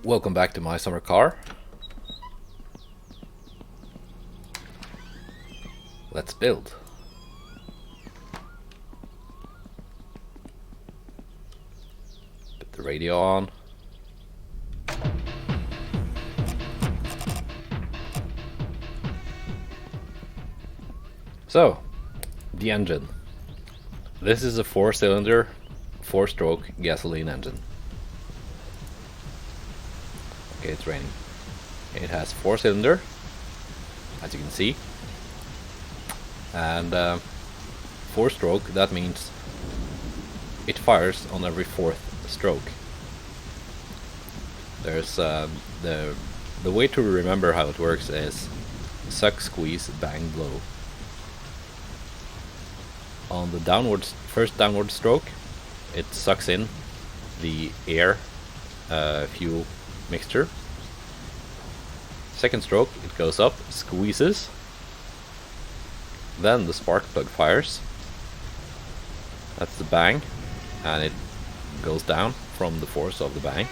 Welcome back to my summer car. Let's build. Put the radio on. So, the engine. This is a 4-cylinder, 4-stroke gasoline engine. Okay, it's raining. It has 4-cylinder, as you can see, and 4-stroke. That means it fires on every 4th stroke. There's the way to remember how it works is suck, squeeze, bang, blow. On the first downward stroke, it sucks in the air fuel mixture. Second stroke, it goes up, squeezes. Then the spark plug fires. That's the bang, and it goes down from the force of the bang.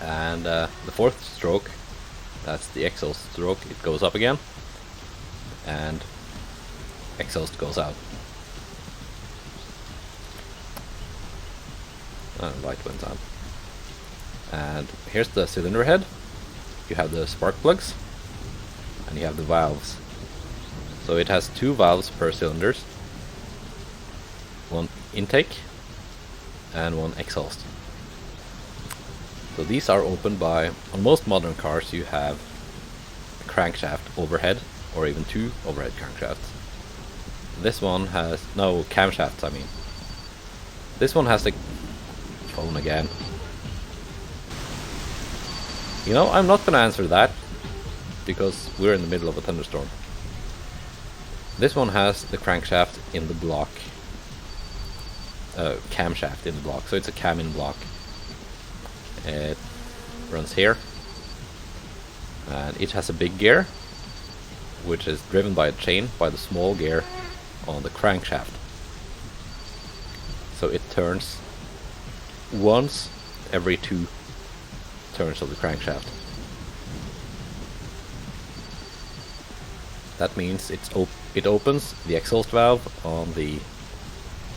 And the 4th stroke, that's the exhaust stroke, it goes up again, and exhaust goes out. Light went on. And here's the cylinder head. You have the spark plugs, and you have the valves. So it has 2 valves per cylinders, one intake and one exhaust. So these are opened by, on most modern cars you have a crankshaft overhead, or even 2 overhead crankshafts. This one has, no, camshafts I mean. This one has the phone again. You know, I'm not gonna answer that, because we're in the middle of a thunderstorm. This one has the crankshaft in the block, camshaft in the block, so it's a cam in block. It runs here, and it has a big gear, which is driven by a chain by the small gear on the crankshaft. So it turns once every 2 turns of the crankshaft. That means it opens the exhaust valve on the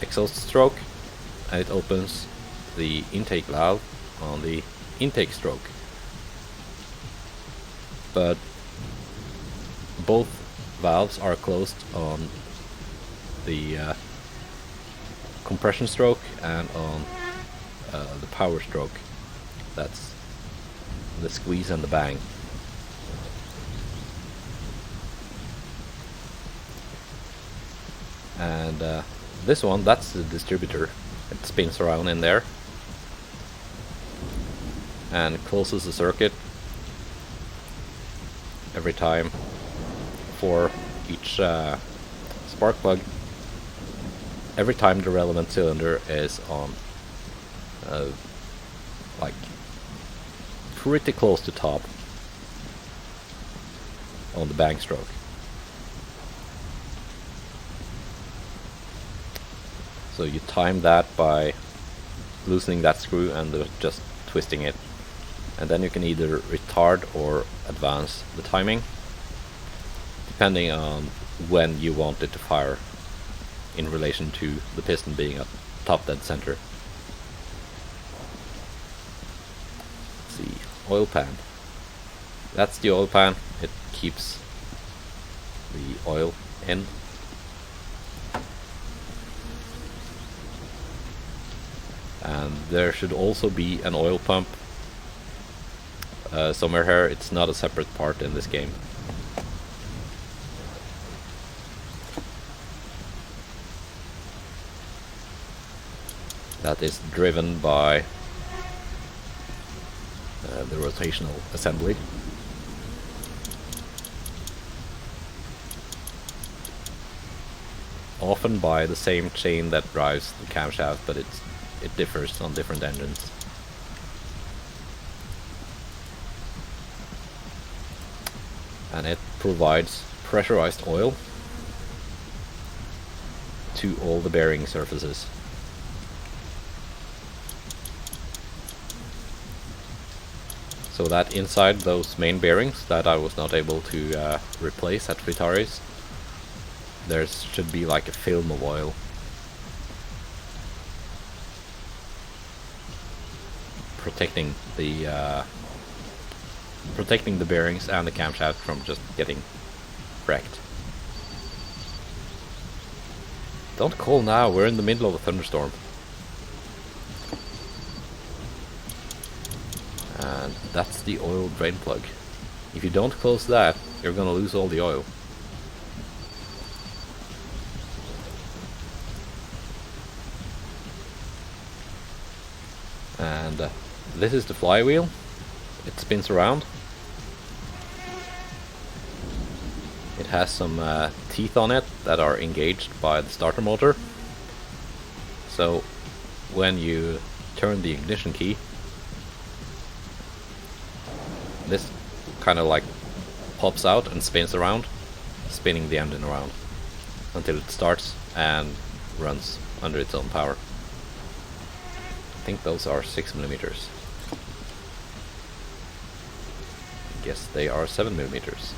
exhaust stroke, and it opens the intake valve on the intake stroke. But both valves are closed on the compression stroke and on the power stroke. That's the squeeze and the bang. And this one, that's the distributor. It spins around in there and closes the circuit every time for each spark plug. Every time the relevant cylinder is on like pretty close to top on the bang stroke. So you time that by loosening that screw and just twisting it, and then you can either retard or advance the timing depending on when you want it to fire in relation to the piston being at top dead center. Let's see, oil pan. That's the oil pan. It keeps the oil in. And there should also be an oil pump somewhere here. It's not a separate part in this game. That is driven by the rotational assembly. Often by the same chain that drives the camshaft, but it differs on different engines. And it provides pressurized oil to all the bearing surfaces. So that inside those main bearings that I was not able to replace at Vitari's, there should be like a film of oil. Protecting the bearings and the camshaft from just getting wrecked. Don't call now, we're in the middle of a thunderstorm. And that's the oil drain plug. If you don't close that, you're gonna lose all the oil. And this is the flywheel. It spins around. It has some teeth on it that are engaged by the starter motor. So when you turn the ignition key, this kind of like pops out and spins around, spinning the engine around until it starts and runs under its own power. I think those are 6mm. I guess they are 7mm.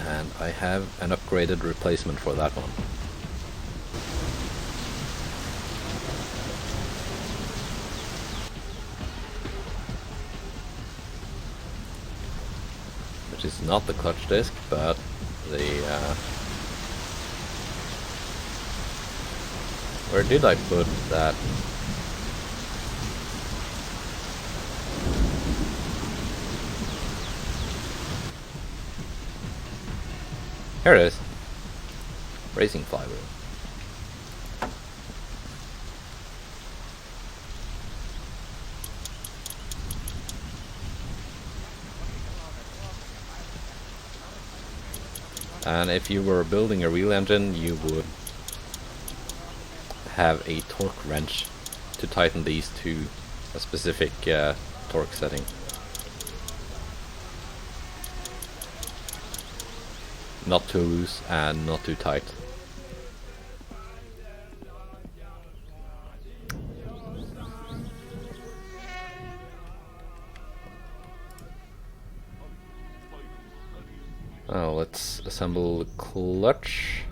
And I have an upgraded replacement for that one. Which is not the clutch disc, but the... where did I put that? Here it is. Racing flywheel. And if you were building a real engine, you would have a torque wrench to tighten these to a specific torque setting. Not too loose and not too tight. Oh, let's assemble the clutch.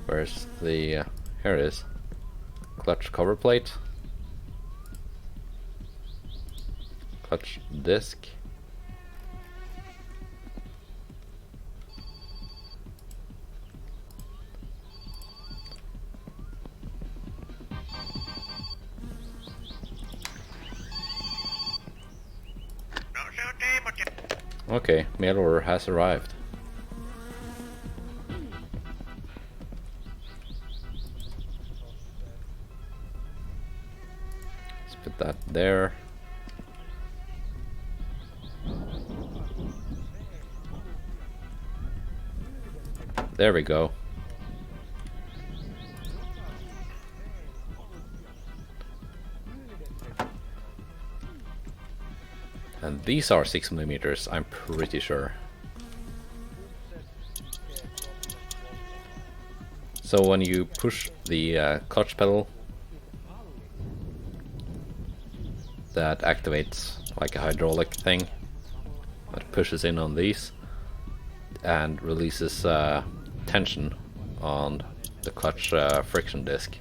Where's the... here it is. Clutch cover plate. Clutch disc. Okay, mail order has arrived. Let's put that there. There we go. And these are 6mm, I'm pretty sure. So when you push the clutch pedal, that activates like a hydraulic thing that pushes in on these and releases tension on the clutch friction disc,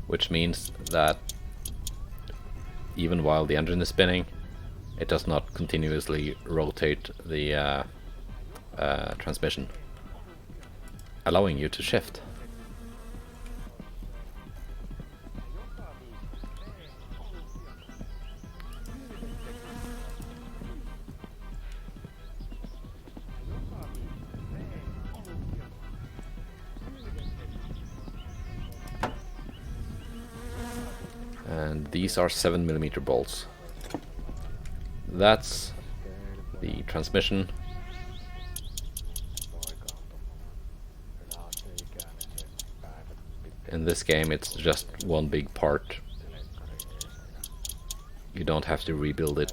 which means that even while the engine is spinning, it does not continuously rotate the transmission, allowing you to shift. And these are 7mm bolts. That's the transmission. In this game it's just one big part. You don't have to rebuild it.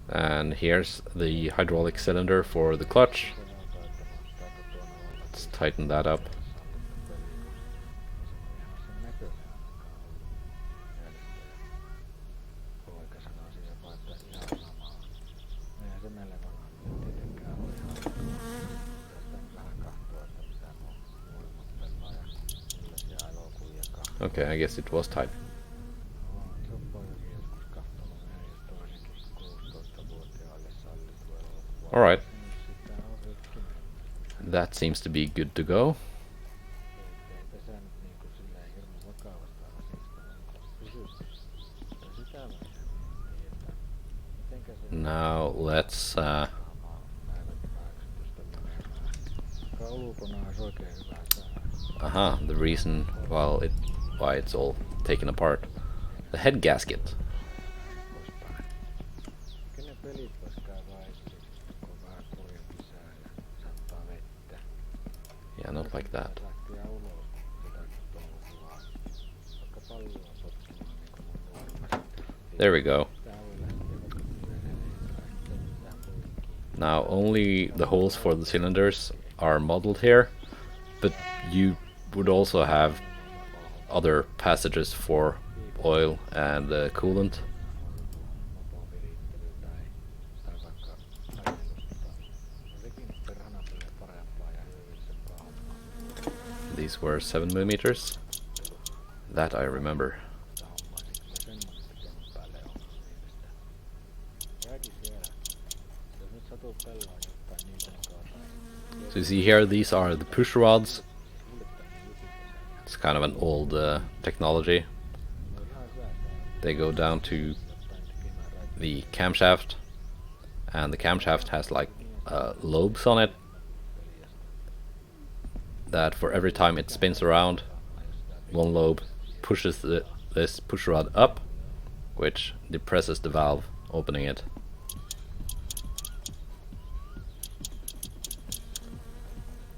And here's the hydraulic cylinder for the clutch. Let's tighten that up. Okay, I guess it was tight. Alright. That seems to be good to go. Now let's the reason why it's all taken apart. The head gasket. Yeah, not like that. There we go. Now only the holes for the cylinders are modeled here, but you would also have other passages for oil and coolant. These were 7mm. That I remember. So you see here, these are the push rods. It's kind of an old technology. They go down to the camshaft, and the camshaft has like lobes on it that for every time it spins around, one lobe pushes this push rod up, which depresses the valve, opening it.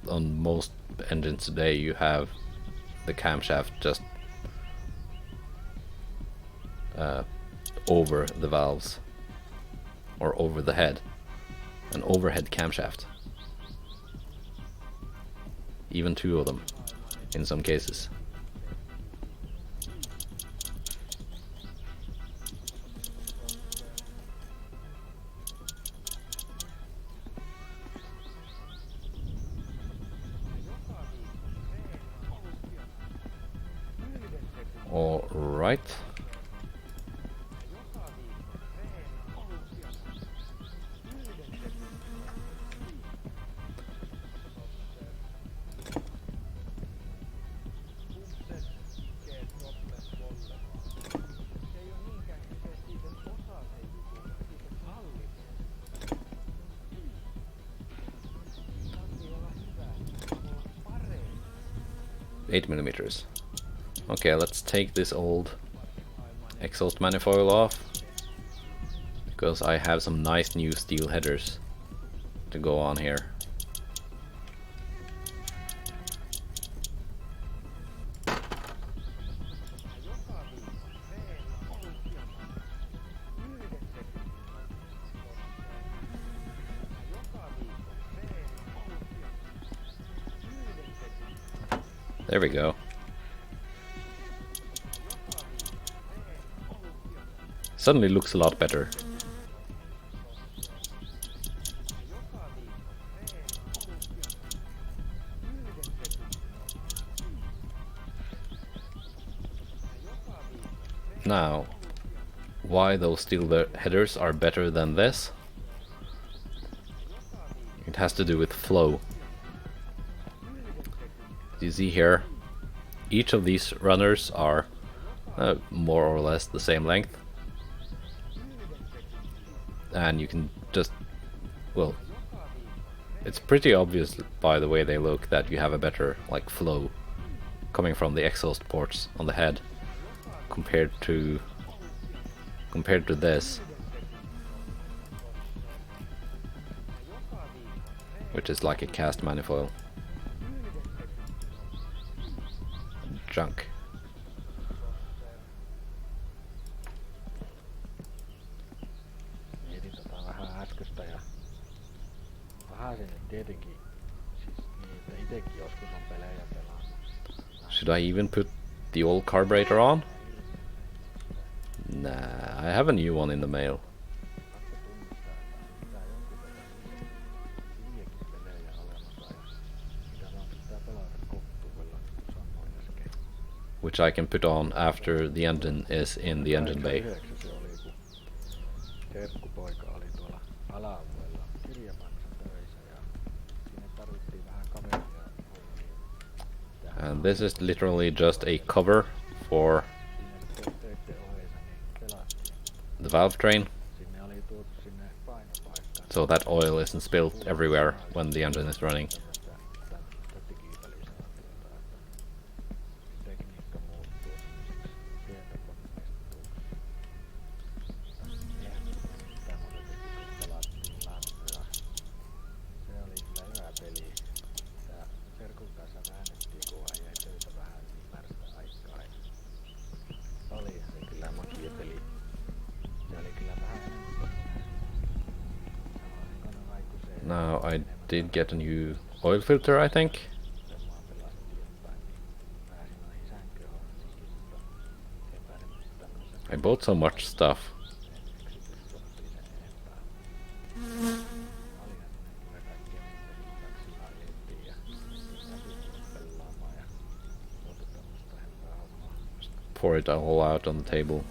On most engines today you have the camshaft just over the valves, or over the head, an overhead camshaft. Even two of them in some cases. All right. Eight millimeters. Okay, let's take this old exhaust manifold off, because I have some nice new steel headers to go on here. There we go. Suddenly looks a lot better. Now, why those steel headers are better than this? It has to do with flow. You see here, each of these runners are more or less the same length. and you can just, well, it's pretty obvious by the way they look that you have a better like flow coming from the exhaust ports on the head compared to this, which is like a cast manifold. Junk. Mietin vähän äskeistä ja vähän se nyt tietenkin, siis niin, itekin joskus on pelejä pelannut. Should I even put the old carburetor on? Nah, I have a new one in the mail. Which I can put on after the engine is in the engine bay. Serkkupoika oli tuolla ala-alueella kirjapainossa töissä ja sinne tarvittiin vähän kaveria. And this is literally just a cover for the valve train, so that oil isn't spilled everywhere when the engine is running. Now I did get a new oil filter, I think. I bought so much stuff. Just pour it all out on the table.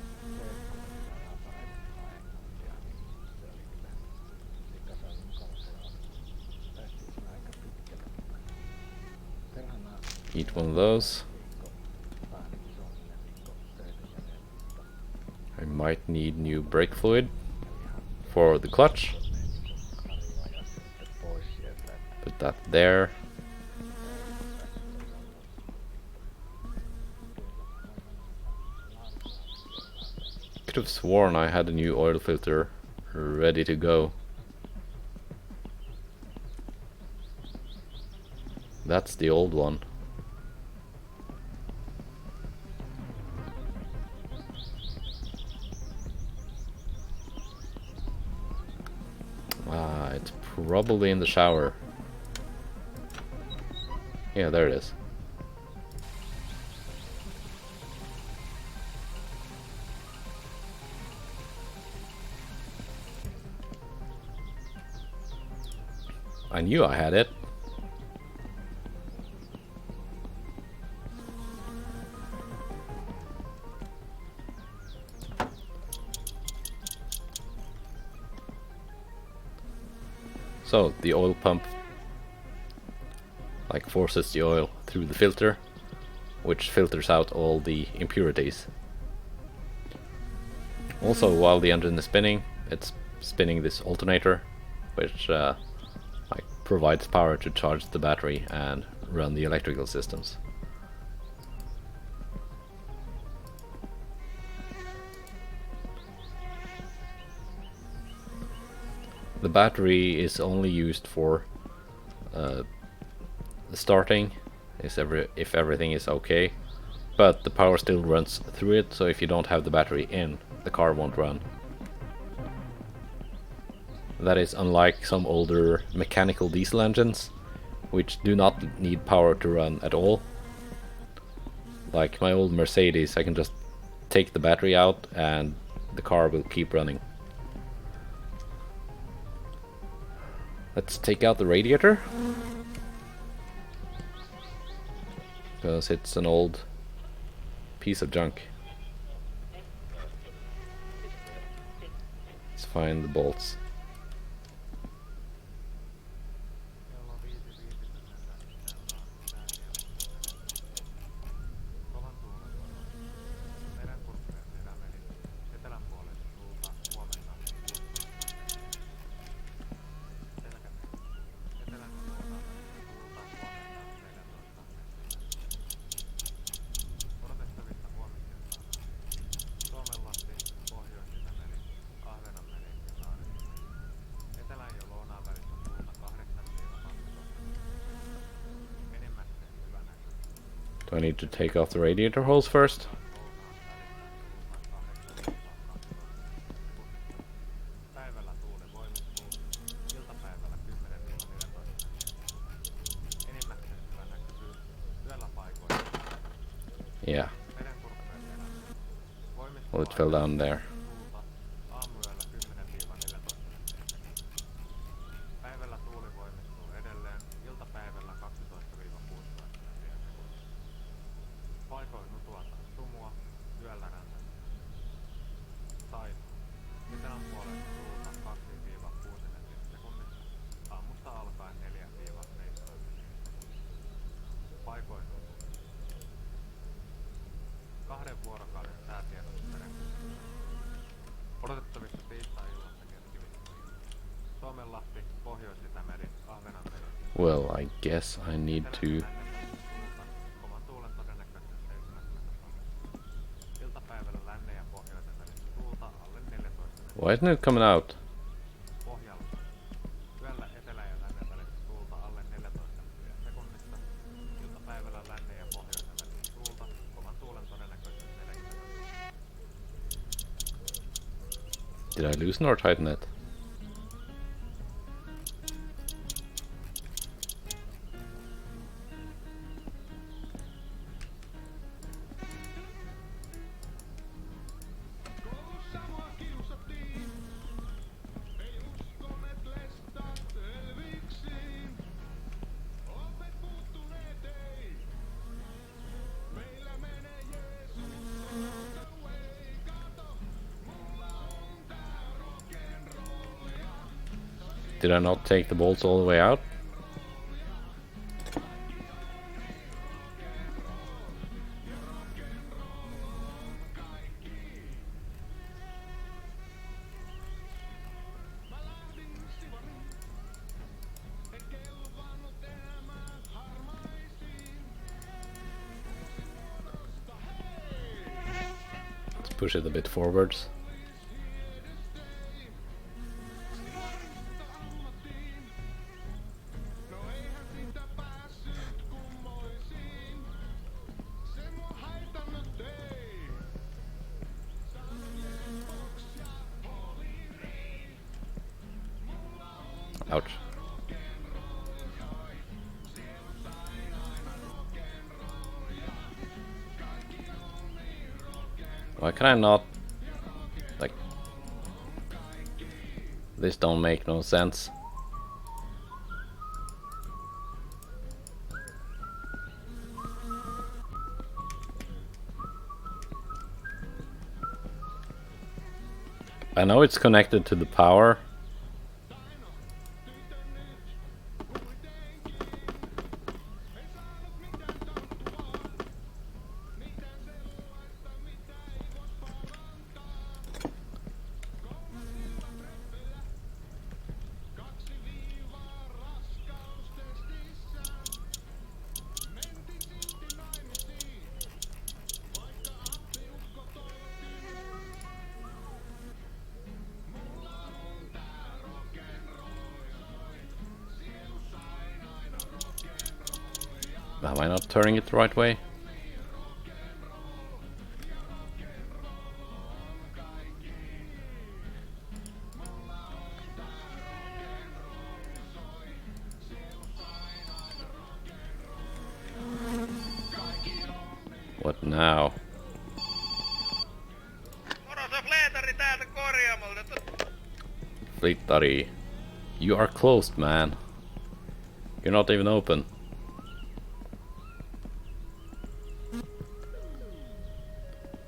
Eat one of those. I might need new brake fluid for the clutch. Put that there. Could have sworn I had a new oil filter ready to go. That's the old one. It's probably in the shower. Yeah, there it is. I knew I had it. So the oil pump like forces the oil through the filter, which filters out all the impurities. Also, while the engine is spinning, it's spinning this alternator, which like provides power to charge the battery and run the electrical systems. The battery is only used for the starting, if everything is okay, but the power still runs through it, so if you don't have the battery in, the car won't run. That is unlike some older mechanical diesel engines, which do not need power to run at all. Like my old Mercedes, I can just take the battery out and the car will keep running. Let's take out the radiator, because it's an old piece of junk. Let's find the bolts. Do I need to take off the radiator hose first? Päivällä tuuli voimistuu, iltapäivällä 10-14 metriä. Enimmäkseen näkyvyys yöllä paikoin. Yeah. Merenkurkkujen elämä. Well, it fell down there. Tuulta aamuyöllä 10-14 metriä. Päivällä tuuli voimistuu edelleen, iltapäivällä 12-16 metriä sekunnissa. Paikoin nutuata sumua, yöllä räntää. Taito. Etelän puolen tuulta 2-6 metriä sekunnissa, aamusta alkaen 4-7 metriä. Paikoin nutuata. 2 vuorokauden säätiedot merenkulkuun. Odotettavissa tiistai-illasta keskiviikkoihin. Suomenlahti, Pohjois-Itämeri, Ahvenanmeri. Well, I guess I need to... Kovan tuulen todennäköisyys 70%. Iltapäivällä lännen ja pohjoisen välistä tuulta alle 14 metriä. Why isn't it coming out? Pohjalla. Yöllä etelän ja lännen välistä tuulta alle 14 metriä sekunnissa. Iltapäivällä lännen ja pohjoisen välistä tuulta. Kovan tuulen todennäköisyys 40%. Did I loosen or tighten it? Did I not take the bolts all the way out? Let's push it a bit forwards. Ouch. Why can I not... Like... This don't make no sense. I know it's connected to the power. Am I not turning it the right way? What now? Flittari, you are closed, man. You're not even open.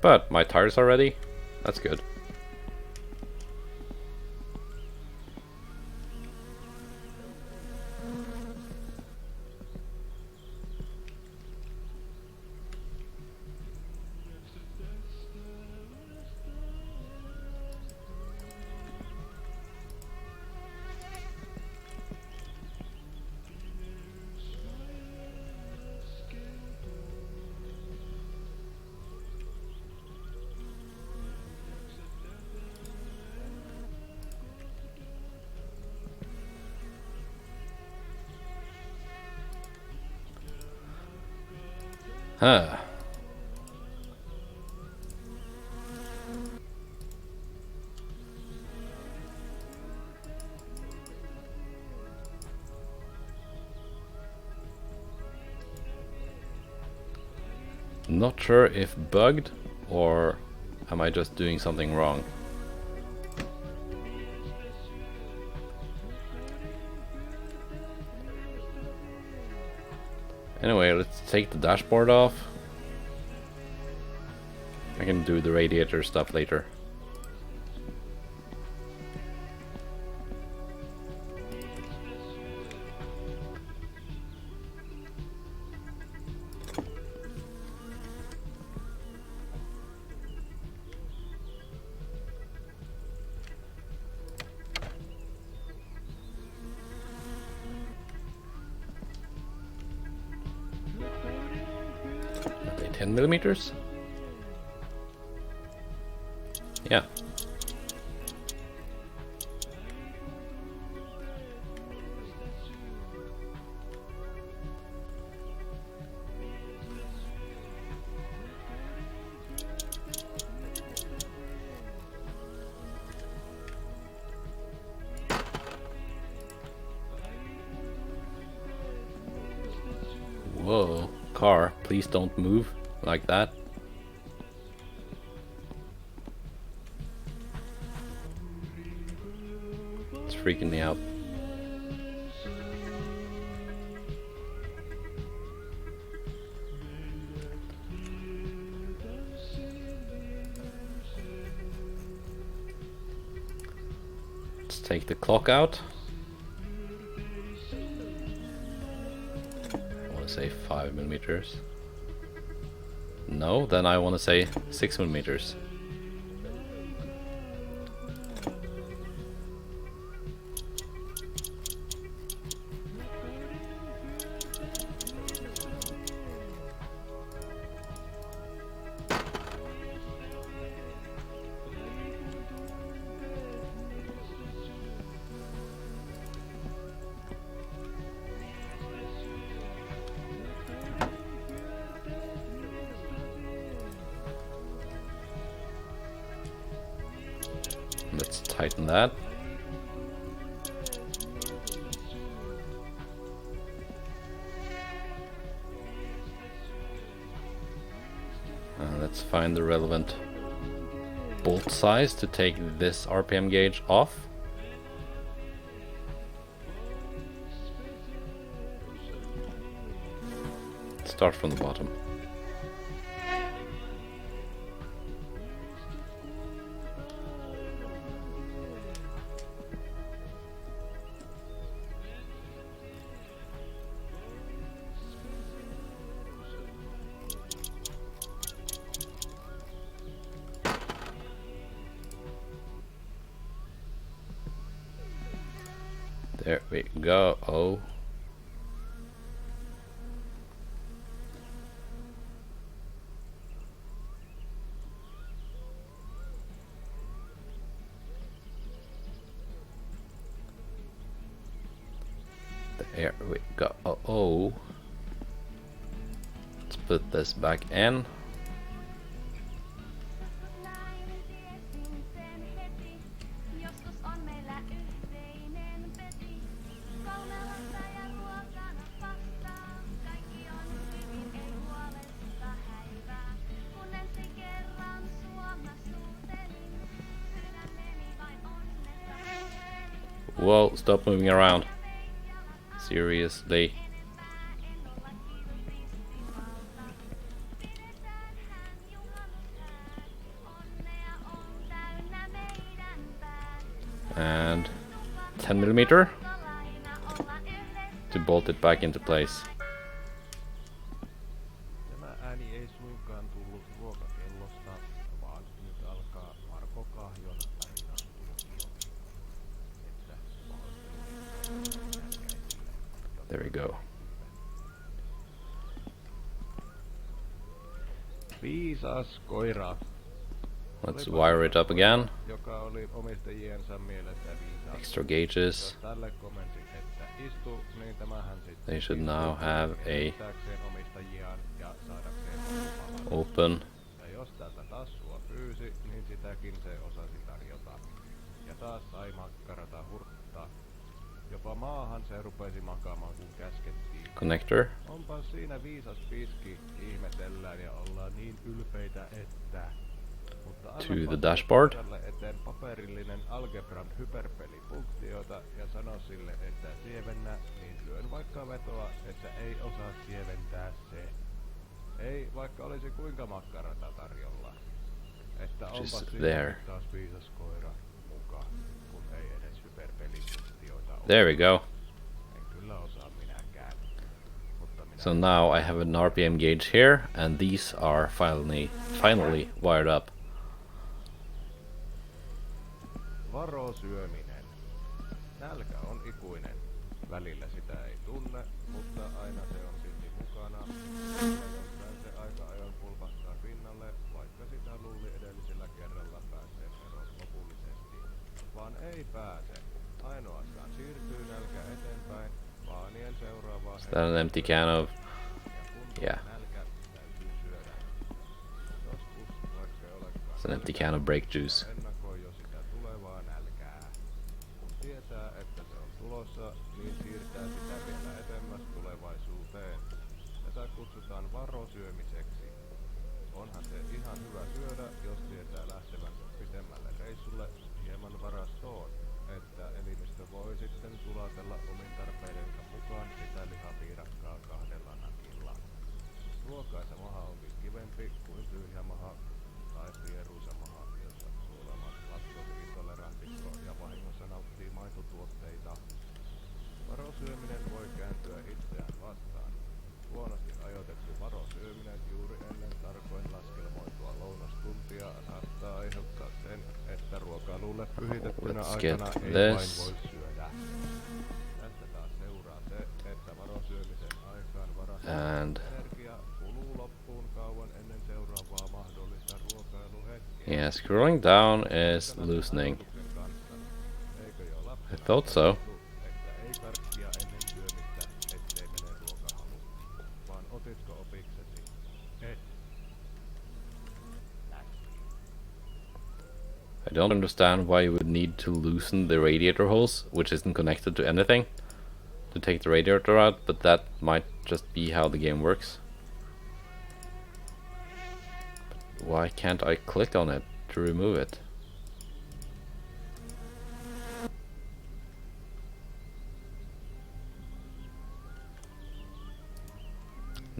But my tires are ready. That's good. Huh. Not sure if bugged or am I just doing something wrong. Anyway, let's take the dashboard off. I can do the radiator stuff later. Are they 10 millimeters? Yeah. Whoa, car, please don't move like that. It's freaking me out. Let's take the clock out. I want to say 5 millimeters. No, then I want to say 6 millimeters. Let's tighten that. Let's find the relevant bolt size to take this RPM gauge off. Start from the bottom. There we go. Oh. There we go. Oh. Let's put this back in. Whoa, stop moving around. Seriously. And 10 millimeter to bolt it back into place. Tämä ääni ei suinkaan tullut ruokakellosta, vaan nyt alkaa Marko Kahjon tarinan tuokio. Että There we go. Viisas koira. Let's wire it up again. Joka oli omistajiensa mielestä viisas. Extra gauges. Jos tälle kommentit, että istu, niin tämähän sitten They should now have a omistajiaan ja saadakseen Open. Ja jos tätä tassua pyysi, niin sitäkin se osasi tarjota. Ja taas sai makkarata hurttaa. Jopa maahan se rupesi makaamaan kun käskettiin. Connector. Onpa siinä viisas piski, ihmetellään ja ollaan niin ylpeitä, että... Mutta To the dashboard. eteen paperillinen algebran hyperpelifunktioita ja sano sille, että sievennä, niin lyön vaikka vetoa, että ei osaa sieventää se. Ei, vaikka olisi kuinka makkarata tarjolla. Että onpa Just siinä there. taas viisas koira mukaan, kun ei edes hyperpelifunktioita ole. There we go. En kyllä osaa minäkään. Mutta minä So now I have an RPM gauge here, and these are finally wired up. Varo syöminen. Nälkä on ikuinen. Välillä sitä ei tunne, mutta aina se on silti mukana. Ja jostain se aika ajoin pulpahtaa pinnalle, vaikka sitä luuli edellisellä kerralla pääsee eroon lopullisesti. Vaan ei pääse. Ainoastaan siirtyy nälkä eteenpäin, vaanien seuraavaa Is that an empty can of... Yeah. nälkä täytyy syödä. Joskus, vaikka ei olekaan It's an empty can of brake juice. ennakoi jo sitä tulevaa nälkää. Kun tietää, että se on tulossa, niin siirtää sitä vielä edemmäs tulevaisuuteen. Tätä kutsutaan varosyömiseksi. Onhan se ihan hyvä syödä, jos tietää lähtevänsä pitemmälle reissulle hieman varastoon, että elimistö voi sitten sulatella omin tarpeidensa mukaan sitä lihapiirakkaa 2 nakilla. Ruokaisa maha onkin kivempi kuin tyhjä maha tai pieruisa maha, jossa suolamat laktoositolerantikko ja vahingossa nauttii maitotuotteita. Varosyöminen voi kääntyä itseään vastaan. Huonosti ajoitettu varosyöminen juuri ennen tarkoin laskelmoitua lounastuntia saattaa aiheuttaa sen, että ruokailulle pyhitettynä Let's aikana get ei this. vain voi syödä. Tästä taas seuraa se, että varosyömisen aikaan varastettu And energia kuluu loppuun kauan ennen seuraavaa mahdollista ruokailuhetkeä. yeah, scrolling down is loosening. Eikö jo lapsena I thought so. että ei karkkia ennen syömistä, ettei mene ruokahalu. Vaan otitko opiksesi? Et. I don't understand why you would need to loosen the radiator hose, which isn't connected to anything, to take the radiator out, but that might just be how the game works. But why can't I click on it to remove it?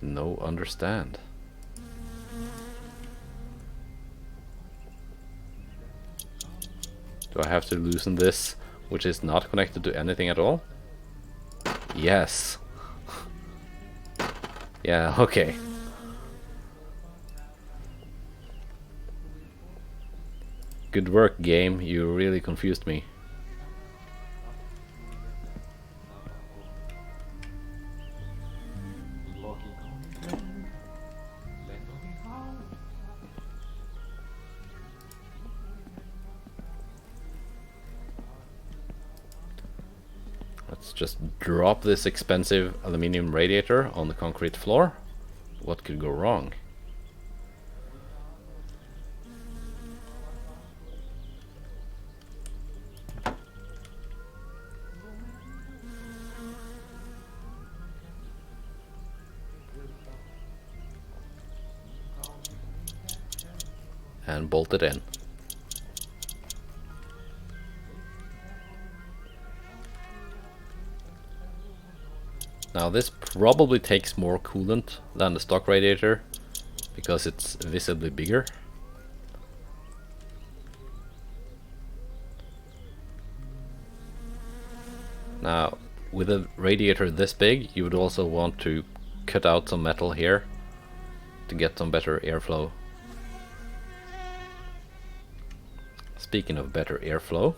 No understand. Do I have to loosen this, which is not connected to anything at all? Yes. Yeah, okay. Good work, game. You really confused me. Let's just drop this expensive aluminium radiator on the concrete floor. What could go wrong? And bolt it in. Now this probably takes more coolant than the stock radiator because it's visibly bigger. Now with a radiator this big you would also want to cut out some metal here to get some better airflow. Speaking of better airflow,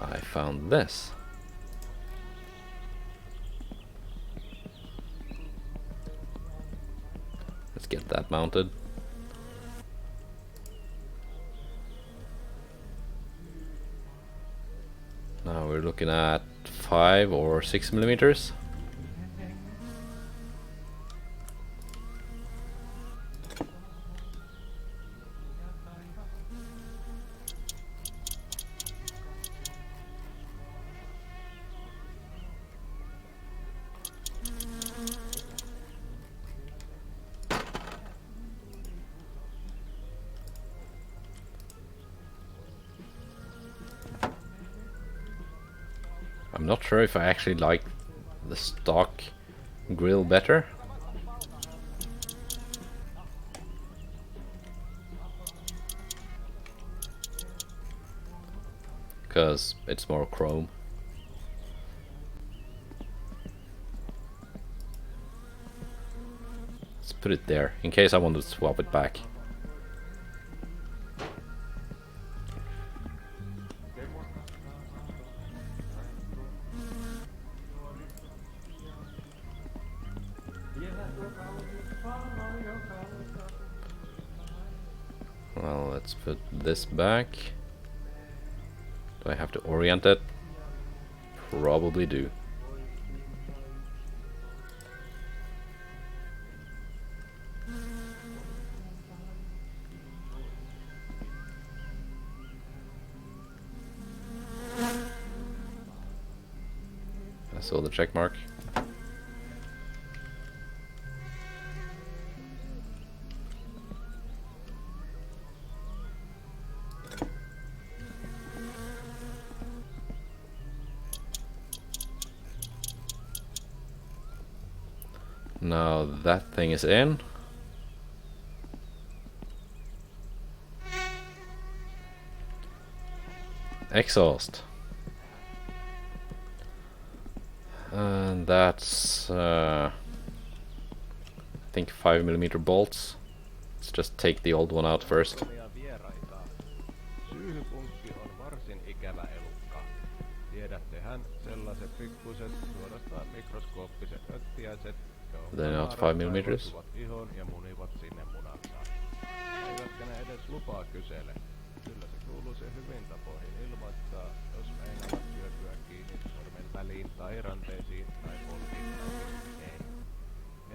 I found this. Let's get that mounted. Now we're looking at 5 or 6 millimeters. not sure if I actually like the stock grill better. Because it's more chrome. Let's put it there, in case I want to swap it back. Well, let's put this back. Do I have to orient it? Probably do. I saw the check mark. Now that thing is in. Exhaust. And that's I think 5mm bolts. Let's just take the old one out first. Syyhypunkki on varsin ikävä elukka. Tiedättehän sellaiset pikkuset, suorastaan mikroskooppiset höttiäiset, They're not 5mm. ihon ja munivat sinne munassaan. Eivätkä ne edes lupaa kysele. Kyllä se kuuluu se hyvin tapoihin ilmoittaa, jos meinaavat syöpyä kiinni sormen väliin tai ranteisiin tai polviin tai pitkeen.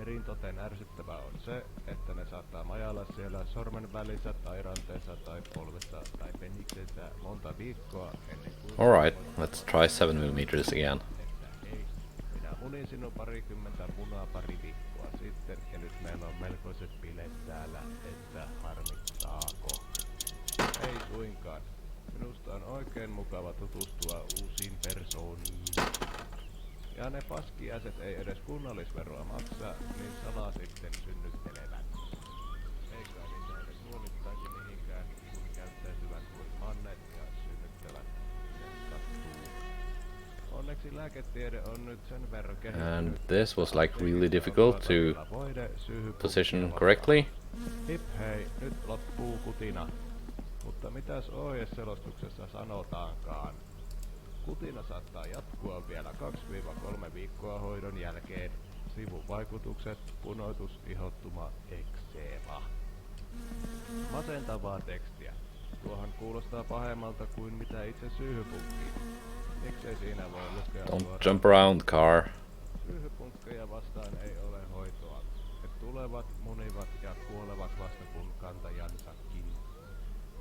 Eritoten ärsyttävää on se, että ne saattaa majalla siellä sormen välissä tai ranteessa tai polvessa tai peniksessä monta viikkoa ennen kuin... Alright, let's try 7mm again. Ei, minä munin sinun parikymmentä munaa pari viikkoa sitten ja nyt meillä on melkoiset bileet täällä, että harmittaako? Ei suinkaan. Minusta on oikein mukava tutustua uusiin persooniin. Ja ne paskiaiset ei edes kunnallisveroa maksa, niin salaa sitten synnyttelevät. Eikä niitä edes huolittaisi mihinkään, kun käyttäytyvät kuin mannet ja synnyttävät sen sattuu. Onneksi lääketiede on nyt sen verran kehittynyt. And this was like really difficult to position correctly. Hip hei, nyt loppuu kutina. Mutta mitäs ohjeselostuksessa sanotaankaan? Kutina saattaa jatkua vielä 2-3 viikkoa hoidon jälkeen. Sivuvaikutukset, punoitus, ihottuma, ekseema. Masentavaa tekstiä. Tuohan kuulostaa pahemmalta kuin mitä itse syyhypunkki. Miksei siinä voi lukea Don't jump around, car. Syyhypunkkeja vastaan ei ole hoitoa. He tulevat, munivat ja kuolevat vasta kun kantajansakin.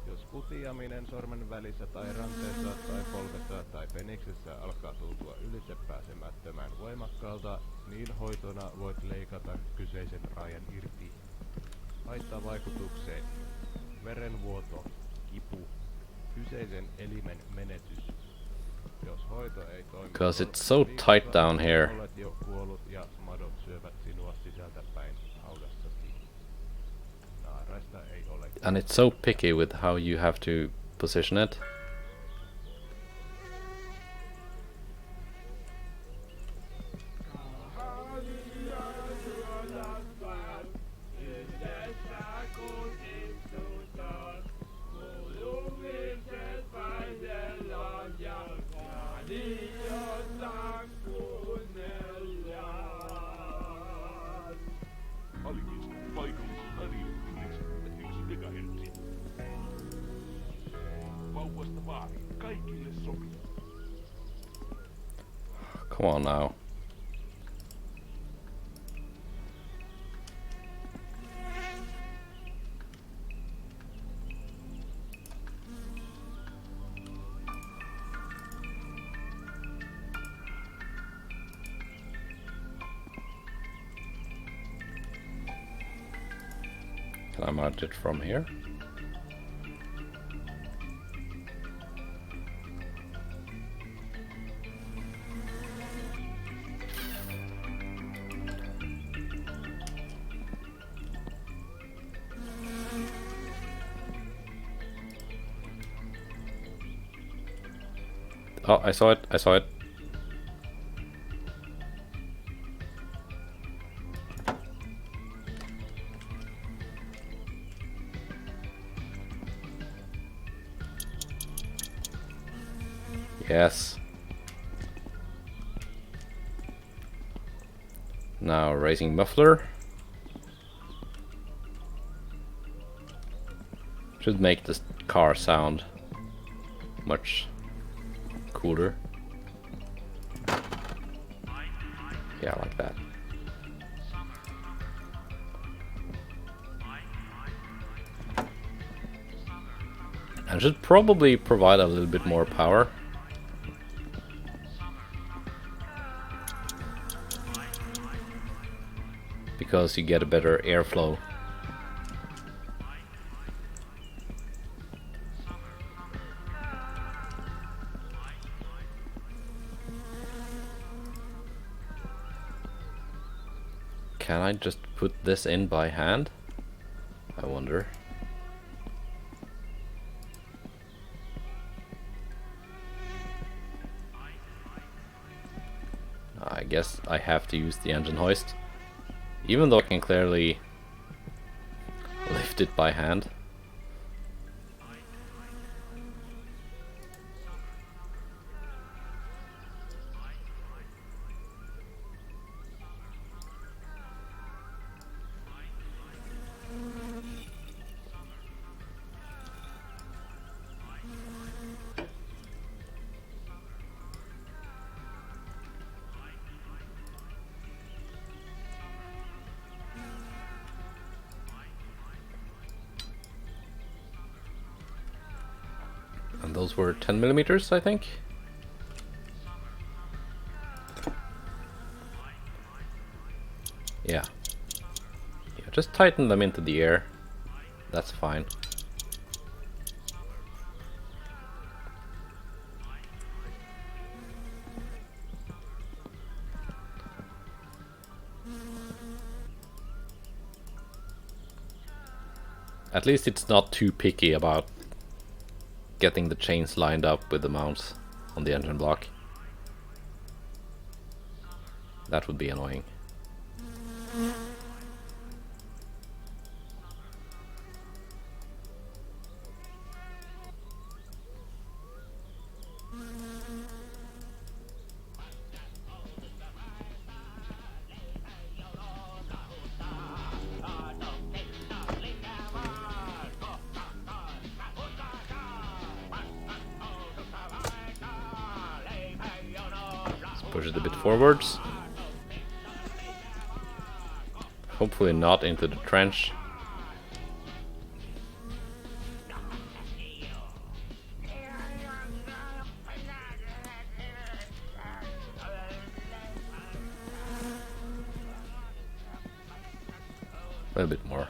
Jos kutiaminen sormen välissä tai ranteessa tai polvessa tai peniksessä alkaa tuntua ylitsepääsemättömän voimakkaalta, niin hoitona voit leikata kyseisen rajan irti. Haittavaikutukseen. Verenvuoto, kipu, kyseisen elimen menetys. Jos hoito ei toimi... Because it's so tight down here. Olet jo kuollut ja madot syövät sinua sisältäpäin haudassasi. Naaraista ei ole... And it's so picky with how you have to position it. Come on now. Can I mount it from here? Oh, I saw it. I saw it. Yes. Now raising muffler. Should make this car sound much cooler. Yeah, like that. And should probably provide a little bit more power. Because you get a better airflow. Can I just put this in by hand? I wonder. I guess I have to use the engine hoist. Even though I can clearly lift it by hand. And those were 10 millimeters, I think. Yeah. Yeah, just tighten them into the air. That's fine. At least it's not too picky about getting the chains lined up with the mounts on the engine block. That would be annoying. Push it a bit forwards. Hopefully not into the trench. A little bit more.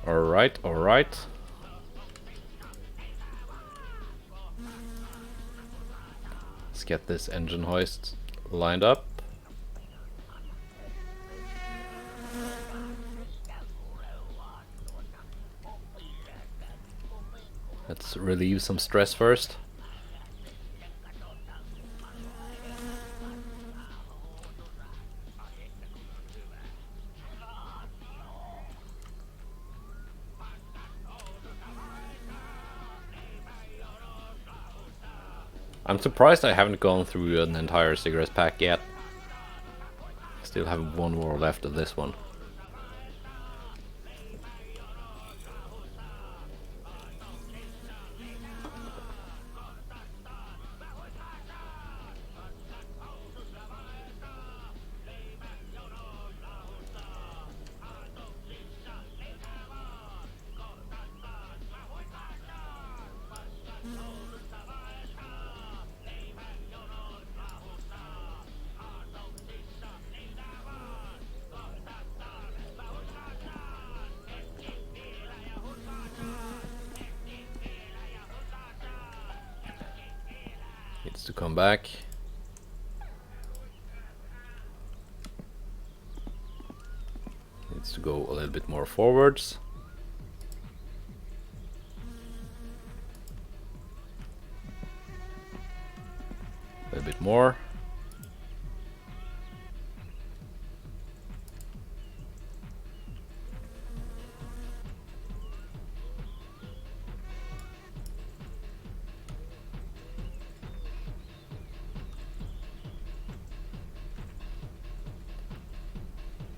Alright, alright. Let's get this engine hoist lined up. Let's relieve some stress first. I'm surprised I haven't gone through an entire cigarette pack yet. Still have one more left of this one. Needs to come back. Needs to go a little bit more forwards. A little bit more.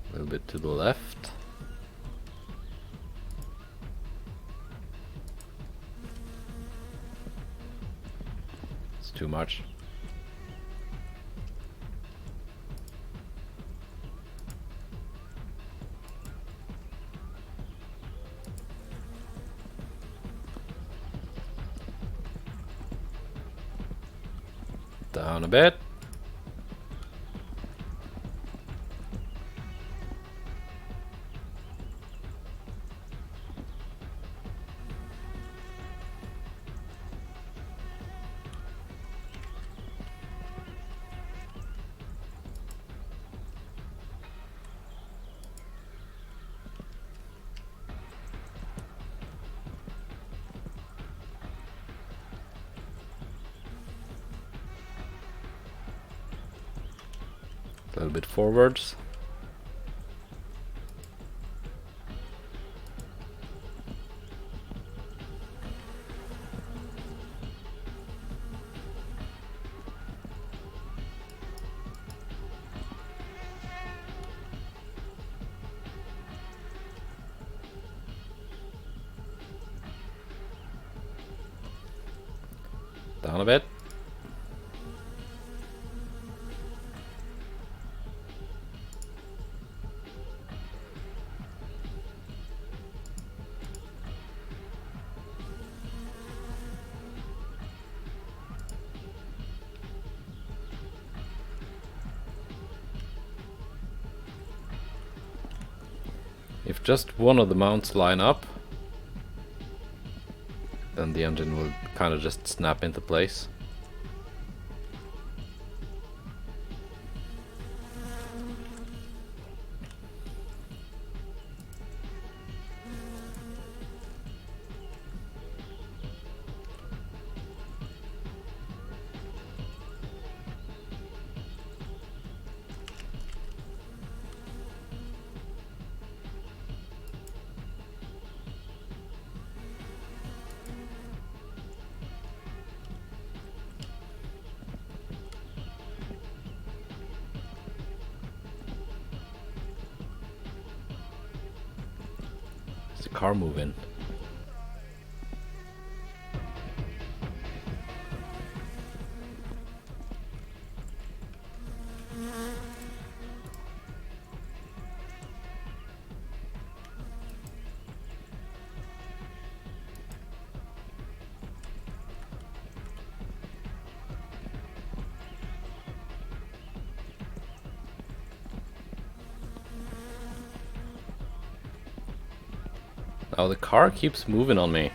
A little bit to the left. It's too much. Down a bit. A little bit forwards. Down a bit. If just one of the mounts line up, then the engine will kind of just snap into place. Is the car moving? Oh, the car keeps moving on me.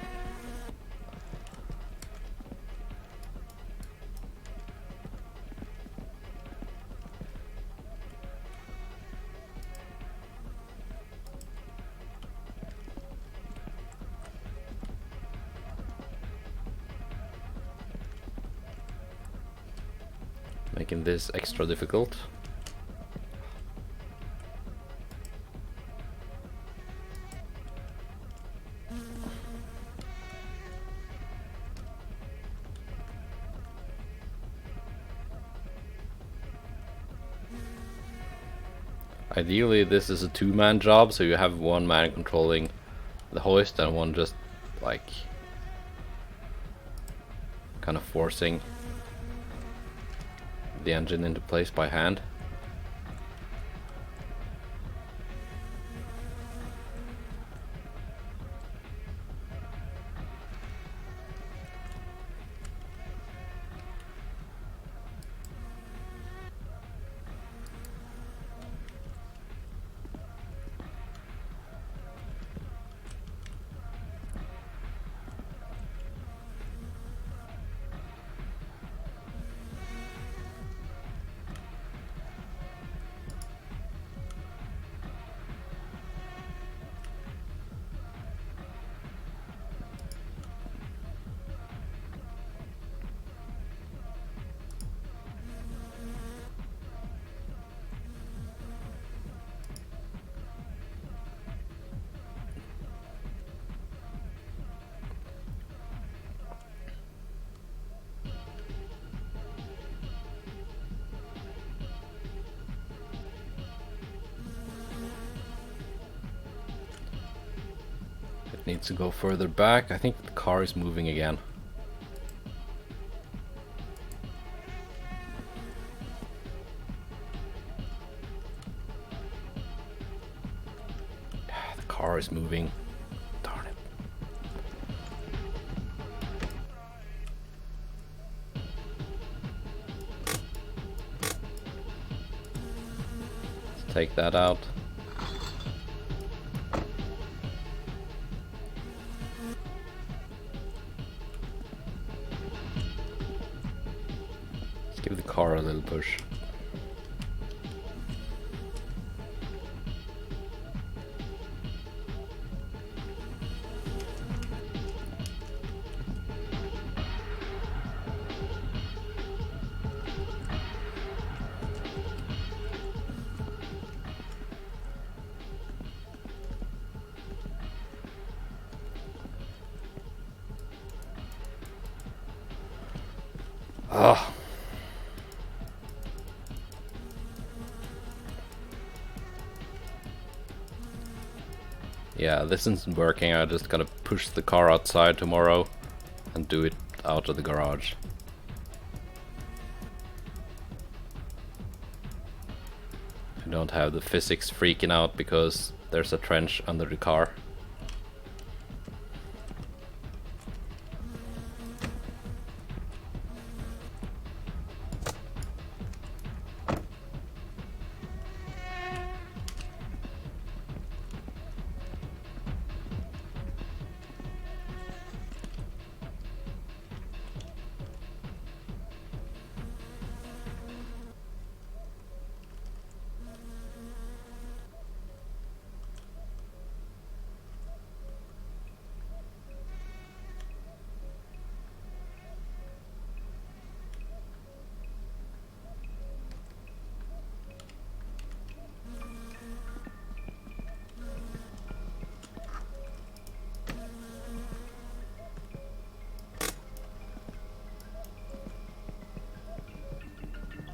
Making this extra difficult. Ideally, this is a two-man job, so you have one man controlling the hoist and one just like kind of forcing the engine into place by hand. needs to go further back. I think the car is moving again. The car is moving. Darn it. Let's take that out. Give the car a little push. Ah. Yeah, this isn't working. I just gotta push the car outside tomorrow and do it out of the garage. I don't have the physics freaking out because there's a trench under the car.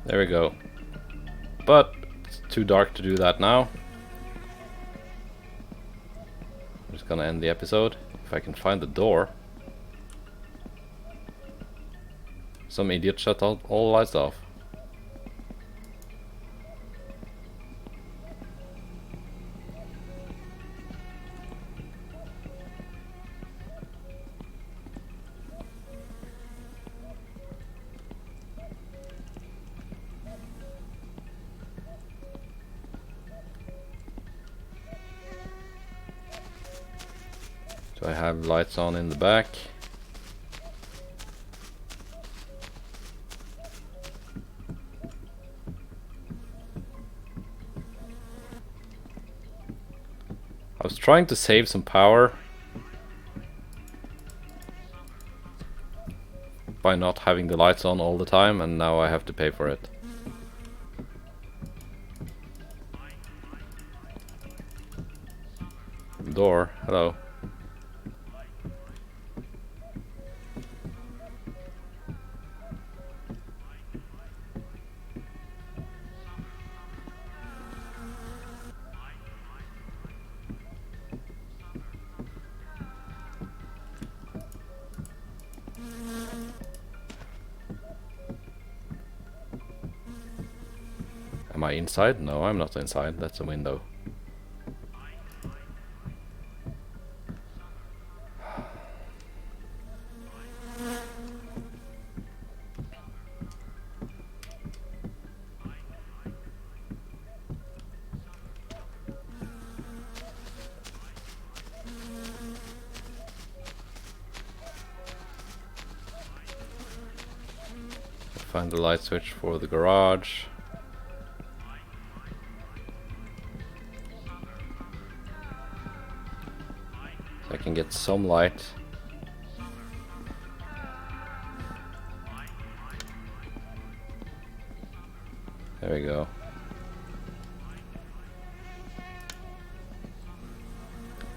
There we go. But it's too dark to do that now. I'm just gonna end the episode. If I can find the door. Some idiot shut all the lights off. Do I have lights on in the back? I was trying to save some power by not having the lights on all the time, and now I have to pay for it. Door, hello. Am I inside? No, I'm not inside. That's a window. Find the light switch for the garage. So I can get some light. There we go.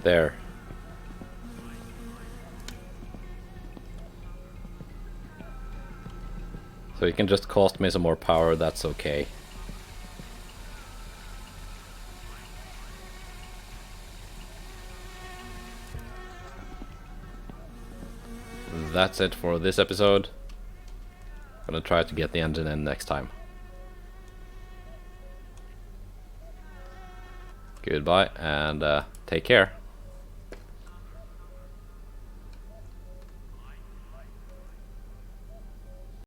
There. So you can just cost me some more power, that's okay. that's it for this episode. Gonna try to get the engine in next time. Goodbye and take care.